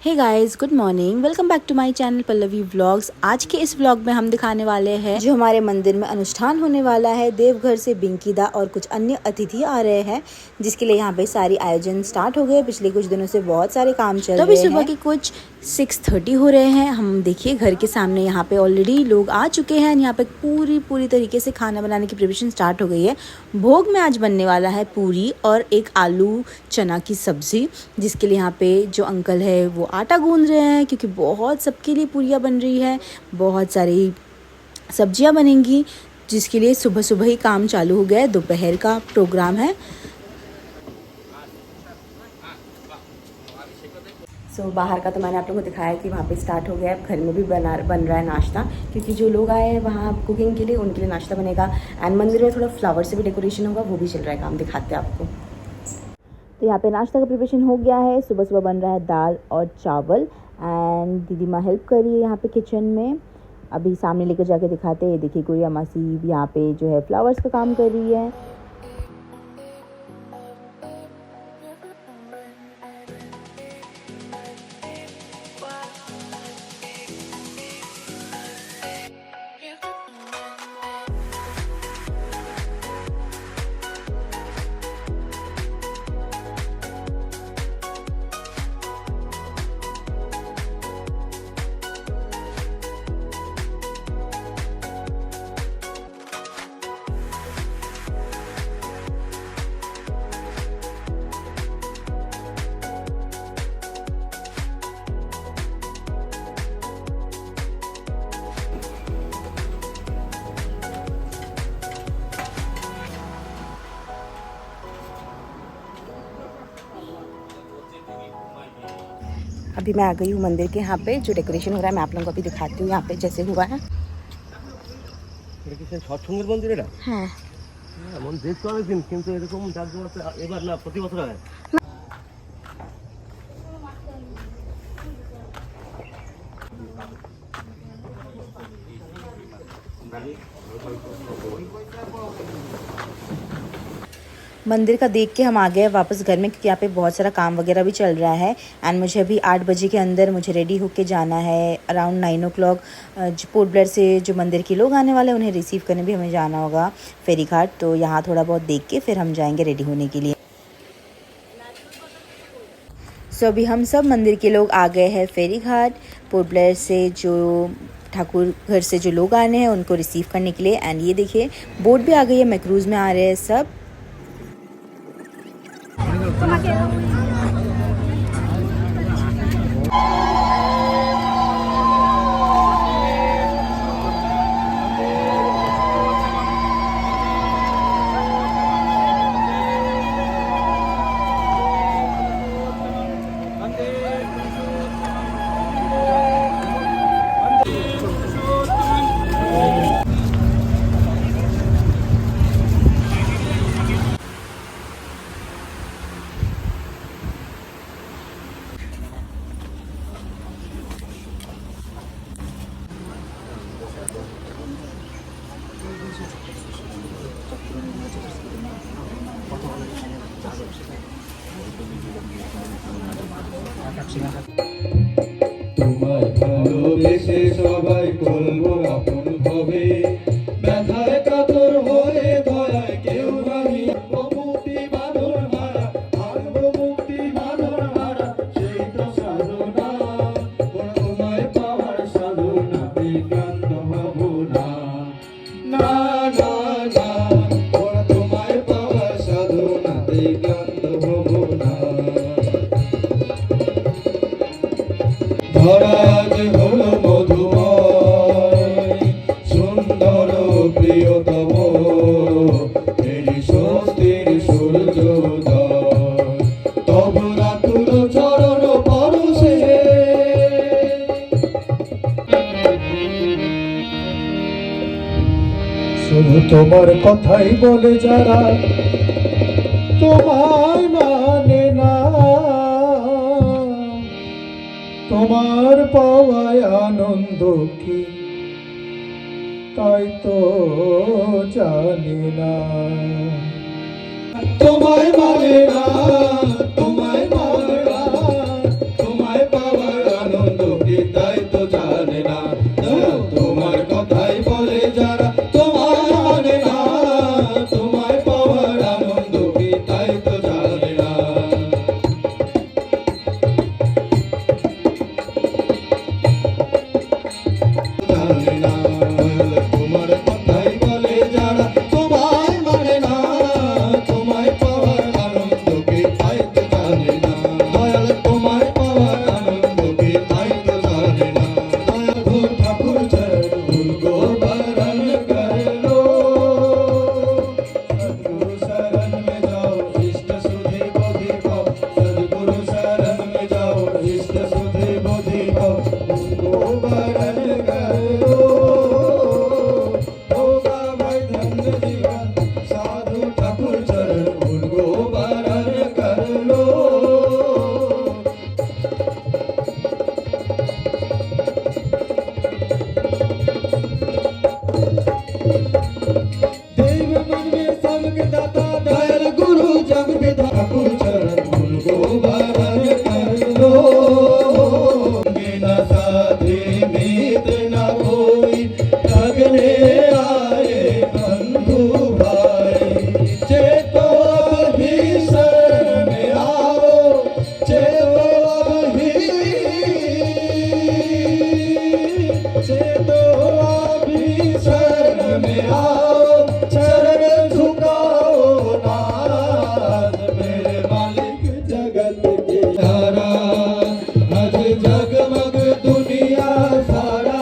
Hey guys, good morning. Welcome back to my channel Pallavi vlogs. आज के इस vlog में हम दिखाने वाले हैं जो हमारे मंदिर में अनुष्ठान होने वाला है। देवघर से बिंकीदा और कुछ अन्य अतिथि आ रहे हैं, जिसके लिए यहाँ पे सारी आयोजन स्टार्ट हो गए। पिछले कुछ दिनों से बहुत सारे काम चल रहे हैं। तो अभी सुबह के कुछ 6:30 हो रहे हैं। हम देखिए घर के सामने यहाँ पे ऑलरेडी लोग आ चुके हैं। यहाँ पे पूरी तरीके से खाना बनाने की प्रिपरेशन स्टार्ट हो गई है। भोग में आज बनने वाला है पूरी और एक आलू चना की सब्जी, जिसके लिए यहाँ पे जो अंकल है वो आटा गूंद रहे हैं, क्योंकि बहुत सबके लिए पूरियाँ बन रही है, बहुत सारी सब्जियां बनेंगी, जिसके लिए सुबह सुबह ही काम चालू हो गया है। दोपहर का प्रोग्राम है। बाहर का तो मैंने आप लोगों को दिखाया कि वहाँ पे स्टार्ट हो गया है। घर में भी बन रहा है नाश्ता, क्योंकि जो लोग आए हैं वहाँ कुकिंग के लिए, उनके लिए नाश्ता बनेगा। एंड मंदिर में थोड़ा फ्लावर से भी डेकोरेशन होगा, वो भी चल रहा है काम, दिखाते हैं आपको। तो यहाँ पे नाश्ता का प्रिपरेशन हो गया है। सुबह सुबह बन रहा है दाल और चावल। एंड दीदी माँ हेल्प कर रही है यहाँ पे किचन में। अभी सामने लेकर जाके दिखाते हैं। देखिए गुड़िया मासी यहाँ पे जो है फ्लावर्स का काम कर रही है। अभी मैं आ गई हूँ मंदिर के यहाँ पे जो डेकोरेशन हो रहा है। मैं आप लोगों को अभी दिखाती हूँ यहाँ पे जैसे हुआ है। हाँ, मंदिर का देख के हम आ गए वापस घर में, क्योंकि यहाँ पे बहुत सारा काम वगैरह भी चल रहा है। एंड मुझे अभी 8 बजे के अंदर मुझे रेडी होके जाना है। अराउंड 9 o'clock पोर्ट ब्लेयर से जो मंदिर के लोग आने वाले हैं उन्हें रिसीव करने भी हमें जाना होगा फेरी घाट। तो यहाँ थोड़ा बहुत देख के फिर हम जाएंगे रेडी होने के लिए। अभी हम सब मंदिर के लोग आ गए हैं फेरी घाट। पोर्ट ब्लेयर से जो ठाकुर घर से जो लोग आने हैं उनको रिसीव करने के लिए। एंड ये देखिए बोट भी आ गई है, मैक्रूज में आ रहे हैं सब। তোমায় ভালোবেসে সবাই করবো আপন হবে, ব্যথায় কাতর হয়ে দয়ায় কেউ নাহি মুক্তি বাঁধন হারা, হারবো মুক্তি বাঁধন হারা, সেই তো সাধনা। তোমায় পাওয়ার সাধনাতে ক্লান্ত হব না, না না না, তোমায় পাওয়ার সাধনাতে ক্লান্ত হব না। ধরাজ হলো মধুময় সুন্দর প্রিয়তম, এই স্বস্তির সূর্যোদয় তব রাতুল চরণ পরশে। শুধু তোমার কথাই বলে যারা তোমায় মানে না, তোমার পাওয়ায় আনন্দ কি তাই তো জানি না। তোমায় মানে না, তোমায় মানে না, তোমায় পাওয়ায় কি তাই তো জানে না। তোমার কথাই বলে যারা তোমায় মানে না, তোমায় পাওয়ার আনন্দ কি তাই তো জানে না। জানে না, তোমার কথাই বলে যারা তোমায় মানে না, তোমায় পাওয়ার আনন্দ কি তাই তো জানে না। দয়াল তোমায় পাওয়ার আনন্দ কি তাই তো জানে না। দয়াল ঠাকুর চরণ ধুল গো বরণ कर लो, सद्गुरु शरण में जाओ इष्ट सुधि बुद्धि पाओ, सद्गुरु शरण में जाओ इष्ट सुधि बुद्धि पाओ, उनको वरण कर लो, होगा भाई धन्य जीवन। साधु ठाकुर चरण उनको वरण कर लो। देव मन में सबके दाता दयाल गुरु जग के ठाकुर चरण उनको वरण कर लो। बिना साथी मित्र न कोई, लगने आए बंधु भाई। चेतो अभी शरण में आओ, चेतो अभी, चेतो अभी शरण में आओ, चरण झुकाओ नाथ मेरे मालिक जगत के धारा। आज जगमग दुनिया सारा,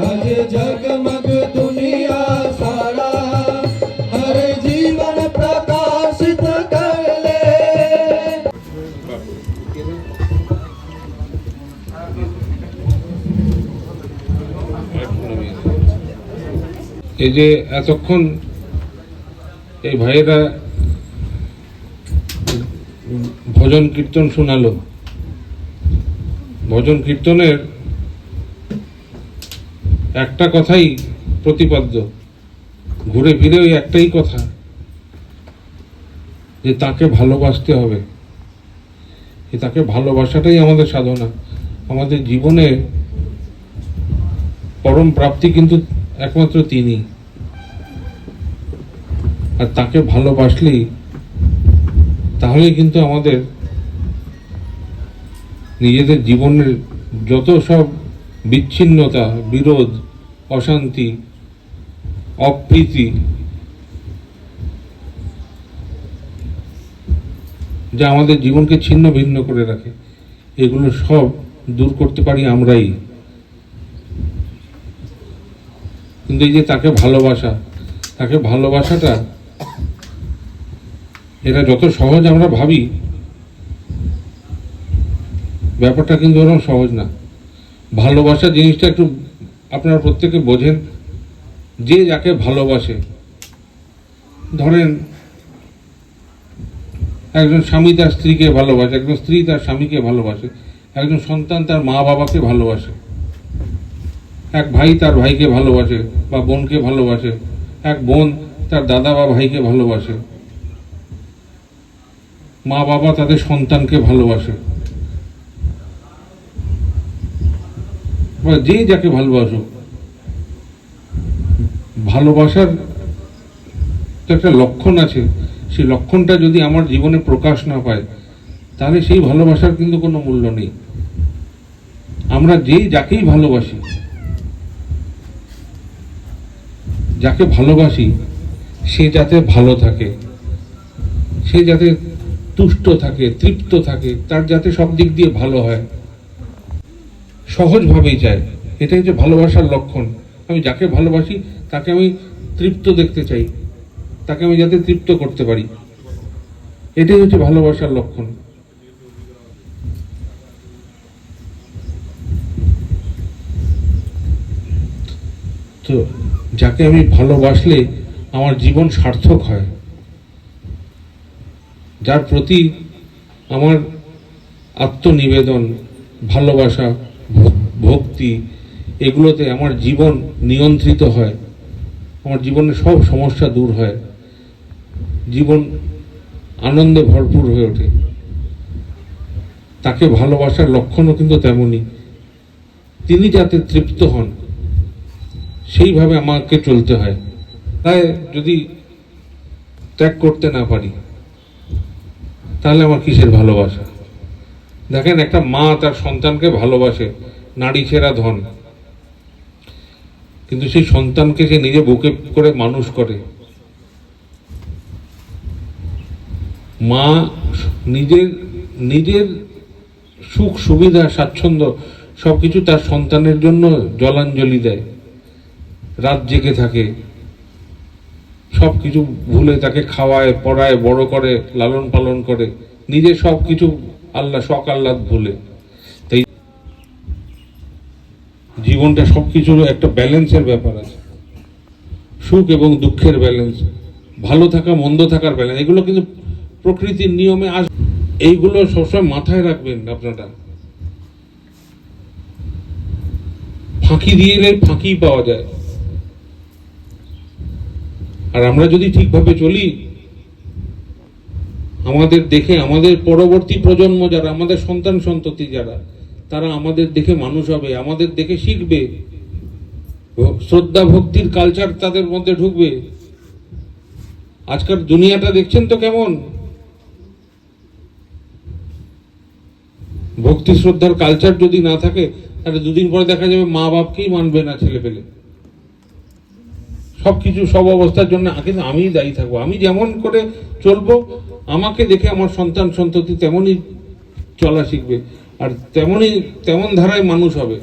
आज जगमग दुनिया सारा, हर जीवन प्रकाशित कर ले। এই যে এতক্ষণ এই ভাইয়েরা ভজন কীর্তন শোনালো, ভজন কীর্তনের একটা কথাই প্রতিপাদ্য, ঘুরে ফিরে ওই একটাই কথা, যে তাকে ভালোবাসতে হবে। তাকে ভালোবাসাটাই আমাদের সাধনা, আমাদের জীবনে পরম প্রাপ্তি কিন্তু একমাত্র তিনি। আর তাকে ভালোবাসলেই তাহলে কিন্তু আমাদের নিজেদের জীবনের যত সব বিচ্ছিন্নতা, বিরোধ, অশান্তি, অপ্রীতি যা আমাদের জীবনকে ছিন্ন ভিন্ন করে রাখে, এগুলো সব দূর করতে পারি আমরাই। কিন্তু এই যে তাকে ভালোবাসা, তাকে ভালোবাসাটা এটা যত সহজ আমরা ভাবি, ব্যাপারটা কিন্তু ওরকম সহজ না। ভালোবাসা জিনিসটা একটু আপনারা প্রত্যেকে বোঝেন। যে যাকে ভালোবাসে, ধরেন একজন স্বামী তার স্ত্রীকে ভালোবাসে, একজন স্ত্রী তার স্বামীকে ভালোবাসে, একজন সন্তান তার মা বাবাকে ভালোবাসে, এক ভাই তার ভাইকে ভালোবাসে বা বোনকে ভালোবাসে, এক বোন তার দাদা বা ভাইকে ভালোবাসে, মা বাবা তাদের সন্তানকে ভালোবাসে, বা যে যাকে ভালোবাসুক, ভালোবাসার তো একটা লক্ষণ আছে। সেই লক্ষণটা যদি আমার জীবনে প্রকাশ না পায়, তাহলে সেই ভালোবাসার কিন্তু কোনো মূল্য নেই। আমরা যেই যাকেই ভালোবাসি, যাকে ভালোবাসি সে যাতে ভালো থাকে, সে যাতে তুষ্ট থাকে, তৃপ্ত থাকে, তার যাতে সব দিক দিয়ে ভালো হয়, সহজভাবেই চায়। এটাই হচ্ছে ভালোবাসার লক্ষণ। আমি যাকে ভালোবাসি তাকে আমি তৃপ্ত দেখতে চাই, তাকে আমি যাতে তৃপ্ত করতে পারি, এটাই হচ্ছে ভালোবাসার লক্ষণ। তো যাকে আমি ভালোবাসলে আমার জীবন সার্থক হয়, যার প্রতি আমার আত্মনিবেদন, ভালোবাসা, ভক্তি, এগুলোতে আমার জীবন নিয়ন্ত্রিত হয়, আমার জীবনের সব সমস্যা দূর হয়, জীবন আনন্দে ভরপুর হয়ে ওঠে। তাকে ভালোবাসার লক্ষণও কিন্তু তেমনই, তিনি যাতে তৃপ্ত হন সেইভাবে আমাকে চলতে হয়। তাই যদি ত্যাগ করতে না পারি তাহলে আমার কিসের ভালোবাসা? দেখেন, একটা মা তার সন্তানকে ভালোবাসে, নারী ছেঁড়া ধন, কিন্তু সেই সন্তানকে সে নিজে বুকে করে মানুষ করে। মা নিজের নিজের সুখ সুবিধা স্বাচ্ছন্দ্য সবকিছু তার সন্তানের জন্য জলাঞ্জলি দেয়, রাত জেগে থাকে, সবকিছু ভুলে তাকে খাওয়ায়, পড়ায়, বড় করে, লালন পালন করে, নিজে সবকিছু শখ আহ্লাদ ভুলে। তাই জীবনটা সবকিছুর একটা ব্যালেন্সের ব্যাপার আছে, সুখ এবং দুঃখের ব্যালেন্স, ভালো থাকা মন্দ থাকার ব্যালেন্স, এগুলো কিন্তু প্রকৃতির নিয়মে এইগুলো সবসময় মাথায় রাখবেন আপনারা। ফাঁকি দিয়ে এলে ফাঁকি পাওয়া যায়। আর আমরা যদি ঠিকভাবে চলি, আমাদের দেখে আমাদের পরবর্তী প্রজন্ম যারা, আমাদের সন্তান সন্ততি যারা, তারা আমাদের দেখে মানুষ হবে, আমাদের দেখে শিখবে, শ্রদ্ধা ভক্তির কালচার তাদের মধ্যে ঢুকবে। আজকাল দুনিয়াটা দেখছেন তো কেমন, ভক্তি শ্রদ্ধার কালচার যদি না থাকে তাহলে দুদিন পরে দেখা যাবে মা বাপকেই মানবে না ছেলে পেলে। সবকিছু সব অবস্থার জন্য কিন্তু আমিই দায়ী থাকবো। আমি যেমন করে চলবো, আমাকে দেখে আমার সন্তান সন্ততি তেমনই চলা শিখবে, আর তেমন ধারায় মানুষ হবে।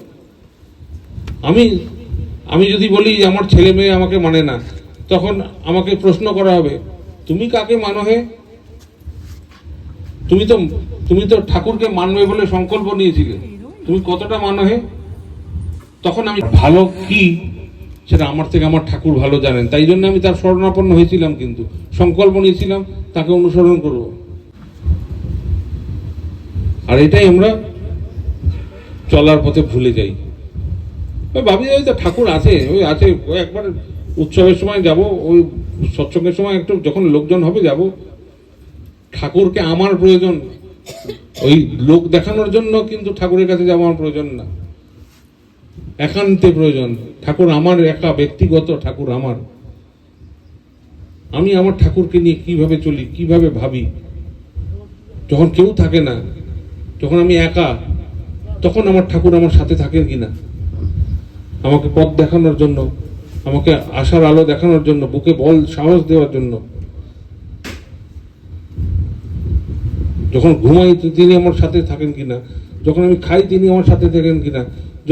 আমি যদি বলি যে আমার ছেলে মেয়ে আমাকে মানে না, তখন আমাকে প্রশ্ন করা হবে, তুমি কাকে মানো হে? তুমি তো ঠাকুরকে মানবে বলে সংকল্প নিয়েছিলে, তুমি কতটা মানো হে? তখন আমি ভালো কি সেটা আমার থেকে আমার ঠাকুর ভালো জানেন, তাই জন্য আমি তার শরণাপন্ন হয়েছিলাম, কিন্তু সংকল্প নিয়েছিলাম তাকে অনুসরণ করব। আর এটাই আমরা চলার পথে ভুলে যাই। ভাবি ওই তো ঠাকুর আছে, ওই একবার উৎসবের সময় যাব, ওই সৎসঙ্গের সময় একটু যখন লোকজন হবে যাব। ঠাকুরকে আমার প্রয়োজন, ওই লোক দেখানোর জন্য কিন্তু ঠাকুরের কাছে যাওয়া আমার প্রয়োজন না, একান্তে প্রয়োজন। ঠাকুর আমার একা ব্যক্তিগত, ঠাকুর আমার। আমি আমার ঠাকুরকে নিয়ে কিভাবে চলি, কিভাবে ভাবি, যখন কেউ থাকে না, যখন আমি একা, তখন আমার ঠাকুর আমার সাথে থাকেন কিনা, আমাকে পথ দেখানোর জন্য, আমাকে আশার আলো দেখানোর জন্য, বুকে বল সাহস দেওয়ার জন্য। যখন ঘুমাই তিনি আমার সাথে থাকেন কিনা, যখন আমি খাই তিনি আমার সাথে থাকেন কিনা,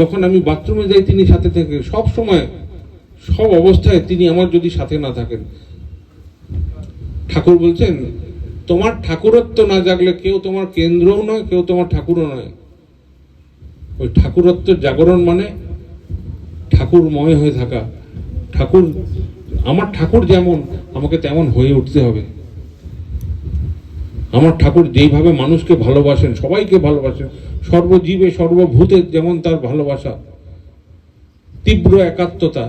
যখন আমি বাথরুমে যাই তিনি সাথে থাকেন, সব সময় সব অবস্থায় তিনি আমার যদি সাথে না থাকেন। ঠাকুর বলছেন, তোমার ঠাকুরত্ব না জাগলে কেউ তোমার কেন্দ্রও নয়, কেউ তোমার ঠাকুরও নয়। ওই ঠাকুরত্বের জাগরণ মানে ঠাকুরময় হয়ে থাকা। আমার ঠাকুর যেমন, আমাকে তেমন হয়ে উঠতে হবে। আমার ঠাকুর যেইভাবে মানুষকে ভালোবাসেন, সবাইকে ভালোবাসেন, সর্বজীবে সর্বভূতে যেমন তার ভালোবাসা, তীব্র একাত্মতা,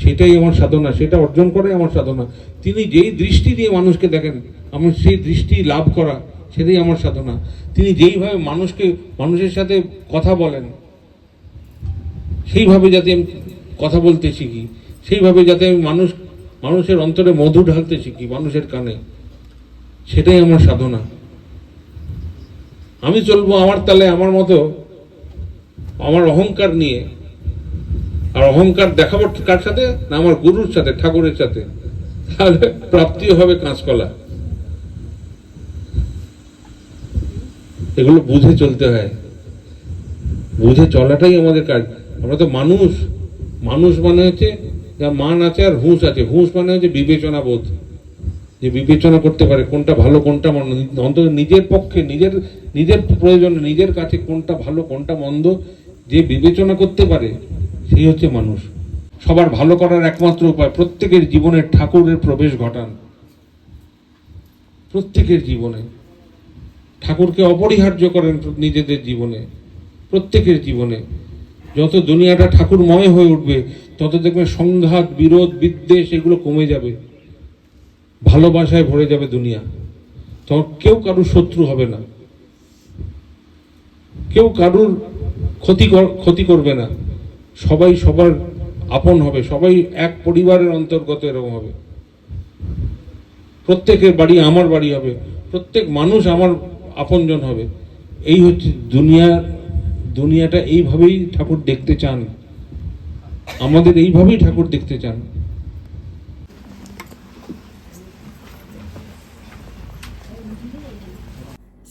সেটাই আমার সাধনা, সেটা অর্জন করে আমার সাধনা। তিনি যেই দৃষ্টি দিয়ে মানুষকে দেখেন, আমার সেই দৃষ্টি লাভ করা, সেটাই আমার সাধনা। তিনি যেইভাবে মানুষের সাথে কথা বলেন, সেইভাবে যাতে আমি কথা বলতে শিখি, সেইভাবে যাতে আমি মানুষের অন্তরে মধু ঢালতে শিখি, মানুষের কানে, সেটাই আমার সাধনা। আমি চলবো আমার তালে, আমার মতো, আমার অহংকার নিয়ে। আর অহংকার দেখাবো কার সাথে? না, আমার গুরুর সাথে, ঠাকুরের সাথে। তাহলে প্রাপ্তিও হবে কাঁচকলা। এগুলো বুঝে চলতে হয়, বুঝে চলাটাই আমাদের কাজ। আমরা তো মানুষ মানে হচ্ছে যা মান আছে আর হুঁশ আছে। হুঁশ মানে হচ্ছে বিবেচনা বোধ, যে বিবেচনা করতে পারে কোনটা ভালো কোনটা মন্দ, অন্তত নিজের পক্ষে, নিজের প্রয়োজনে, নিজের কাছে কোনটা ভালো কোনটা মন্দ যে বিবেচনা করতে পারে, সেই হচ্ছে মানুষ। সবার ভালো করার একমাত্র উপায় প্রত্যেকের জীবনে ঠাকুরের প্রবেশ ঘটান। প্রত্যেকের জীবনে ঠাকুরকে অপরিহার্য করেন, নিজেদের জীবনে, প্রত্যেকের জীবনে। যত দুনিয়াটা ঠাকুরময় হয়ে উঠবে, তত দেখবেন সংঘাত, বিরোধ, বিদ্বেষ এগুলো কমে যাবে, ভালোবাসায় ভরে যাবে দুনিয়া। তখন কেউ কারুর শত্রু হবে না, কেউ কারুর ক্ষতি করবে না, সবাই সবার আপন হবে, সবাই এক পরিবারের অন্তর্গত এরকম হবে, প্রত্যেকের বাড়ি আমার বাড়ি হবে, প্রত্যেক মানুষ আমার আপনজন হবে। এই হচ্ছে দুনিয়াটা এইভাবেই ঠাকুর দেখতে চান, আমাদের এইভাবেই ঠাকুর দেখতে চান।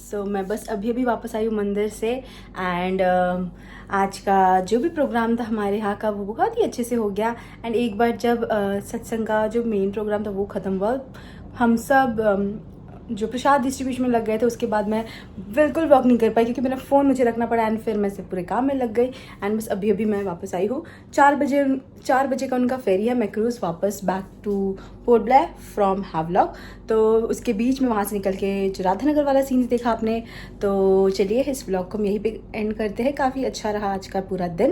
सो मैं बस अभी अभी वापस आई हूँ मंदिर से एंड आज का जो भी प्रोग्राम था हमारे यहाँ का वो बहुत ही अच्छे से हो गया। एंड एक बार जब सत्संग का जो मेन प्रोग्राम था वो ख़त्म हुआ, हम सब जो प्रसाद डिस्ट्रीब्यूशन में लग गए थे, उसके बाद मैं बिल्कुल वॉक नहीं कर पाई क्योंकि मेरा फ़ोन मुझे रखना पड़ा एंड फिर मैं से पूरे काम में लग गई। एंड बस अभी अभी मैं वापस आई हूँ। 4 बजे का उनका फेरी है, मैं क्रूज़ वापस back two port Blair from Havelock. तो उसके बीच में वहाँ से निकल के जो राधानगर वाला सीन देखा आपने, तो चलिए इस ब्लॉग को हम यहीं पे एंड करते हैं। काफ़ी अच्छा रहा आज का पूरा दिन।